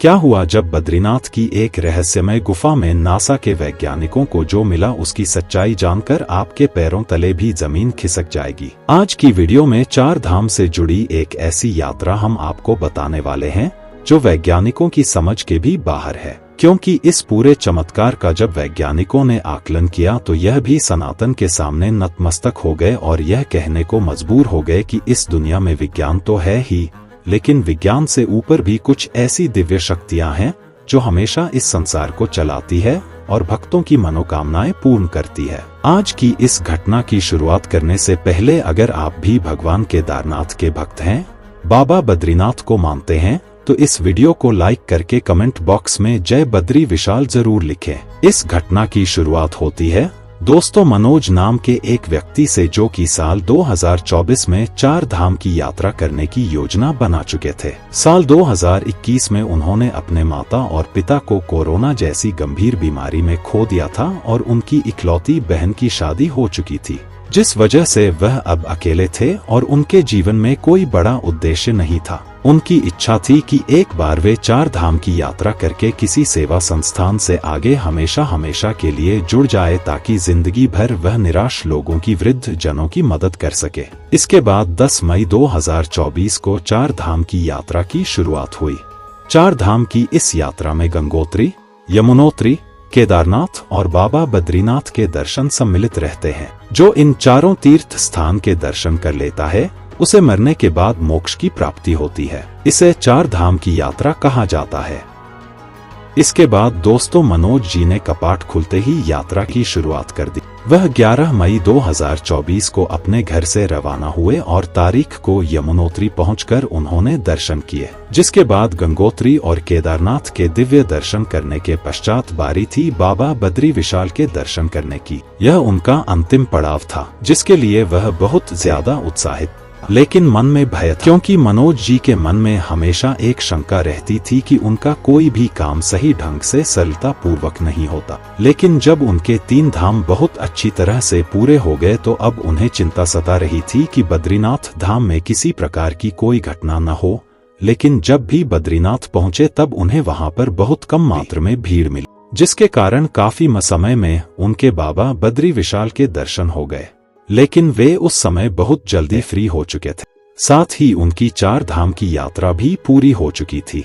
क्या हुआ जब बद्रीनाथ की एक रहस्यमय गुफा में नासा के वैज्ञानिकों को जो मिला उसकी सच्चाई जानकर आपके पैरों तले भी जमीन खिसक जाएगी। आज की वीडियो में 4 धाम से जुड़ी एक ऐसी यात्रा हम आपको बताने वाले हैं जो वैज्ञानिकों की समझ के भी बाहर है, क्योंकि इस पूरे चमत्कार का जब वैज्ञानिकों ने आकलन किया तो यह भी सनातन के सामने नतमस्तक हो गए और यह कहने को मजबूर हो गए कि इस दुनिया में विज्ञान तो है ही, लेकिन विज्ञान से ऊपर भी कुछ ऐसी दिव्य शक्तियां हैं जो हमेशा इस संसार को चलाती है और भक्तों की मनोकामनाएं पूर्ण करती है। आज की इस घटना की शुरुआत करने से पहले अगर आप भी भगवान केदारनाथ के भक्त हैं, बाबा बद्रीनाथ को मानते हैं, तो इस वीडियो को लाइक करके कमेंट बॉक्स में जय बद्री विशाल जरूर लिखें। इस घटना की शुरुआत होती है दोस्तों मनोज नाम के एक व्यक्ति से, जो कि साल 2024 में 4 धाम की यात्रा करने की योजना बना चुके थे। साल 2021 में उन्होंने अपने माता और पिता को कोरोना जैसी गंभीर बीमारी में खो दिया था और उनकी इकलौती बहन की शादी हो चुकी थी, जिस वजह से वह अब अकेले थे और उनके जीवन में कोई बड़ा उद्देश्य नहीं था। उनकी इच्छा थी कि एक बार वे 4 धाम की यात्रा करके किसी सेवा संस्थान से आगे हमेशा हमेशा के लिए जुड़ जाए, ताकि जिंदगी भर वह निराश लोगों की, वृद्ध जनों की मदद कर सके। इसके बाद 10 मई 2024 को 4 धाम की यात्रा की शुरुआत हुई। 4 धाम की इस यात्रा में गंगोत्री, यमुनोत्री, केदारनाथ और बाबा बद्रीनाथ के दर्शन सम्मिलित रहते हैं। जो इन चारों तीर्थ स्थान के दर्शन कर लेता है उसे मरने के बाद मोक्ष की प्राप्ति होती है। इसे 4 धाम की यात्रा कहा जाता है। इसके बाद दोस्तों मनोज जी ने कपाट खुलते ही यात्रा की शुरुआत कर दी। वह 11 मई 2024 को अपने घर से रवाना हुए और तारीख को यमुनोत्री पहुंचकर उन्होंने दर्शन किए, जिसके बाद गंगोत्री और केदारनाथ के दिव्य दर्शन करने के पश्चात बारी थी बाबा बद्री विशाल के दर्शन करने की। यह उनका अंतिम पड़ाव था, जिसके लिए वह बहुत ज्यादा उत्साहित, लेकिन मन में भय था, क्योंकि मनोज जी के मन में हमेशा एक शंका रहती थी कि उनका कोई भी काम सही ढंग से सरलता पूर्वक नहीं होता। लेकिन जब उनके 3 धाम बहुत अच्छी तरह से पूरे हो गए तो अब उन्हें चिंता सता रही थी कि बद्रीनाथ धाम में किसी प्रकार की कोई घटना न हो। लेकिन जब भी बद्रीनाथ पहुंचे तब उन्हें वहां पर बहुत कम मात्रा में भीड़ मिली, जिसके कारण काफी समय में उनके बाबा बद्री विशाल के दर्शन हो गए। लेकिन वे उस समय बहुत जल्दी फ्री हो चुके थे, साथ ही उनकी 4 धाम की यात्रा भी पूरी हो चुकी थी।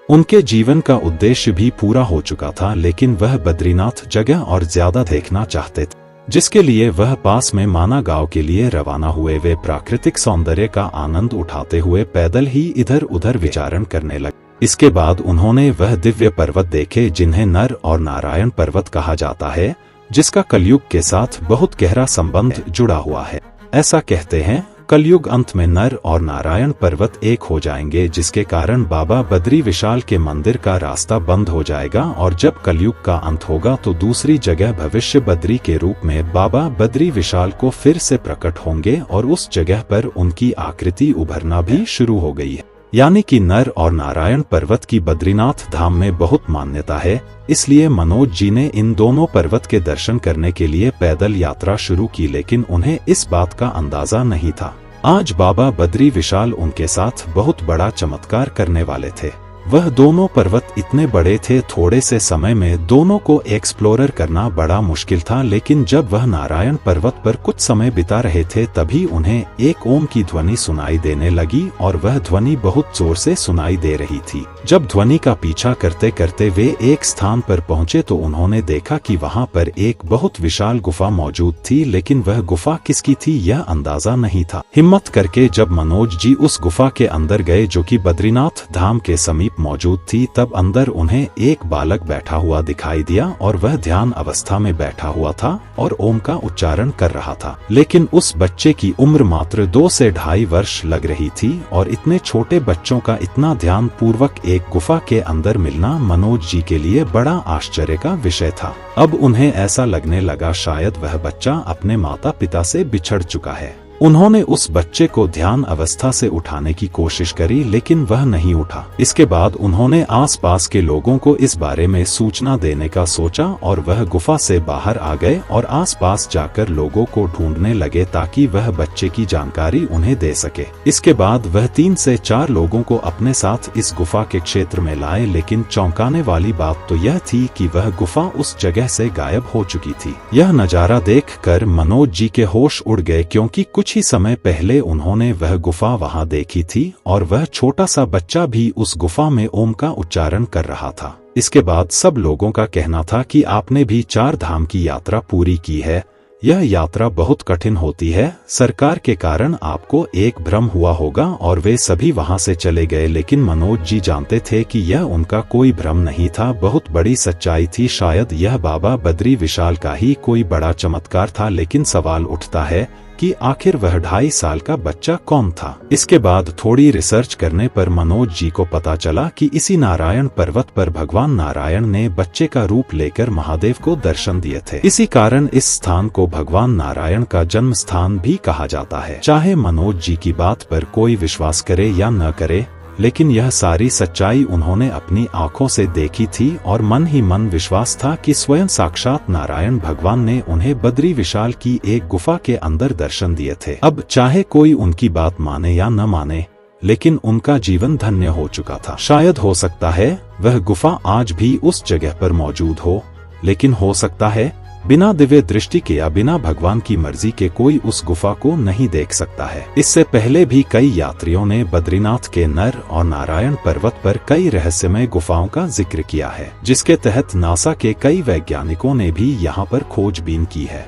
उनके जीवन का उद्देश्य भी पूरा हो चुका था, लेकिन वह बद्रीनाथ जगह और ज्यादा देखना चाहते थे, जिसके लिए वह पास में माना गांव के लिए रवाना हुए। वे प्राकृतिक सौंदर्य का आनंद उठाते हुए पैदल ही इधर उधर विचरण करने लगे। इसके बाद उन्होंने वह दिव्य पर्वत देखे जिन्हें नर और नारायण पर्वत कहा जाता है, जिसका कलयुग के साथ बहुत गहरा संबंध जुड़ा हुआ है। ऐसा कहते हैं कलयुग अंत में नर और नारायण पर्वत एक हो जाएंगे, जिसके कारण बाबा बद्री विशाल के मंदिर का रास्ता बंद हो जाएगा और जब कलयुग का अंत होगा तो दूसरी जगह भविष्य बद्री के रूप में बाबा बद्री विशाल को फिर से प्रकट होंगे और उस जगह पर उनकी आकृति उभरना भी शुरू हो गई है। यानी कि नर और नारायण पर्वत की बद्रीनाथ धाम में बहुत मान्यता है, इसलिए मनोज जी ने इन दोनों पर्वत के दर्शन करने के लिए पैदल यात्रा शुरू की, लेकिन उन्हें इस बात का अंदाजा नहीं था आज बाबा बद्री विशाल उनके साथ बहुत बड़ा चमत्कार करने वाले थे। वह दोनों पर्वत इतने बड़े थे, थोड़े से समय में दोनों को एक्सप्लोरर करना बड़ा मुश्किल था। लेकिन जब वह नारायण पर्वत पर कुछ समय बिता रहे थे तभी उन्हें एक ओम की ध्वनि सुनाई देने लगी और वह ध्वनि बहुत जोर से सुनाई दे रही थी। जब ध्वनि का पीछा करते करते वे एक स्थान पर पहुंचे तो उन्होंने देखा कि वहां पर एक बहुत विशाल गुफा मौजूद थी, लेकिन वह गुफा किसकी थी यह अंदाजा नहीं था। हिम्मत करके जब मनोज जी उस गुफा के अंदर गए, जो कि बद्रीनाथ धाम के समीप मौजूद थी, तब अंदर उन्हें एक बालक बैठा हुआ दिखाई दिया और वह ध्यान अवस्था में बैठा हुआ था और ओम का उच्चारण कर रहा था। लेकिन उस बच्चे की उम्र मात्र 2 से 2.5 वर्ष लग रही थी और इतने छोटे बच्चों का इतना ध्यान पूर्वक एक गुफा के अंदर मिलना मनोज जी के लिए बड़ा आश्चर्य का विषय था। अब उन्हें ऐसा लगने लगा शायद वह बच्चा अपने माता पिता से बिछड़ चुका है। उन्होंने उस बच्चे को ध्यान अवस्था से उठाने की कोशिश करी लेकिन वह नहीं उठा। इसके बाद उन्होंने आसपास के लोगों को इस बारे में सूचना देने का सोचा और वह गुफा से बाहर आ गए और आसपास जाकर लोगों को ढूंढने लगे ताकि वह बच्चे की जानकारी उन्हें दे सके। इसके बाद वह 3 से 4 लोगों को अपने साथ इस गुफा के क्षेत्र में लाए, लेकिन चौंकाने वाली बात तो यह थी कि वह गुफा उस जगह से गायब हो चुकी थी। यह नजारा देखकर मनोज जी के होश उड़ गए, क्योंकि कुछ ही समय पहले उन्होंने वह गुफा वहां देखी थी और वह छोटा सा बच्चा भी उस गुफा में ओम का उच्चारण कर रहा था। इसके बाद सब लोगों का कहना था कि आपने भी 4 धाम की यात्रा पूरी की है। यह यात्रा बहुत कठिन होती है। सरकार के कारण आपको एक भ्रम हुआ होगा और वे सभी वहां से चले गए, लेकिन मनोज जी जानते थे कि यह उनका कोई भ्रम नहीं था, बहुत बड़ी सच्चाई थी। शायद यह बाबा बद्री विशाल का ही कोई बड़ा चमत्कार था। लेकिन सवाल उठता है कि आखिर वह 2.5 साल का बच्चा कौन था। इसके बाद थोड़ी रिसर्च करने पर मनोज जी को पता चला कि इसी नारायण पर्वत पर भगवान नारायण ने बच्चे का रूप लेकर महादेव को दर्शन दिए थे। इसी कारण इस स्थान को भगवान नारायण का जन्म स्थान भी कहा जाता है। चाहे मनोज जी की बात पर कोई विश्वास करे या न करे, लेकिन यह सारी सच्चाई उन्होंने अपनी आंखों से देखी थी और मन ही मन विश्वास था कि स्वयं साक्षात नारायण भगवान ने उन्हें बद्री विशाल की एक गुफा के अंदर दर्शन दिए थे। अब चाहे कोई उनकी बात माने या न माने, लेकिन उनका जीवन धन्य हो चुका था। शायद हो सकता है वह गुफा आज भी उस जगह पर मौजूद हो, लेकिन हो सकता है बिना दिव्य दृष्टि के या बिना भगवान की मर्जी के कोई उस गुफा को नहीं देख सकता है। इससे पहले भी कई यात्रियों ने बद्रीनाथ के नर और नारायण पर्वत पर कई रहस्यमय गुफाओं का जिक्र किया है, जिसके तहत नासा के कई वैज्ञानिकों ने भी यहाँ पर खोजबीन की है।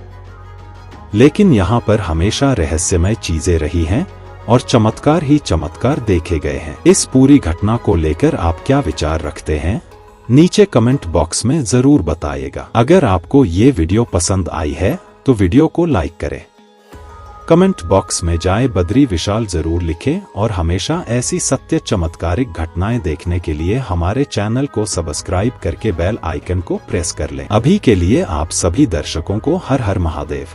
लेकिन यहाँ पर हमेशा रहस्यमय चीजें रही हैं और चमत्कार ही चमत्कार देखे गए हैं। इस पूरी घटना को लेकर आप क्या विचार रखते हैं, नीचे कमेंट बॉक्स में जरूर बताइएगा। अगर आपको ये वीडियो पसंद आई है तो वीडियो को लाइक करें, कमेंट बॉक्स में जाए बद्री विशाल जरूर लिखें और हमेशा ऐसी सत्य चमत्कारिक घटनाएं देखने के लिए हमारे चैनल को सब्सक्राइब करके बेल आइकन को प्रेस कर लें। अभी के लिए आप सभी दर्शकों को हर हर महादेव।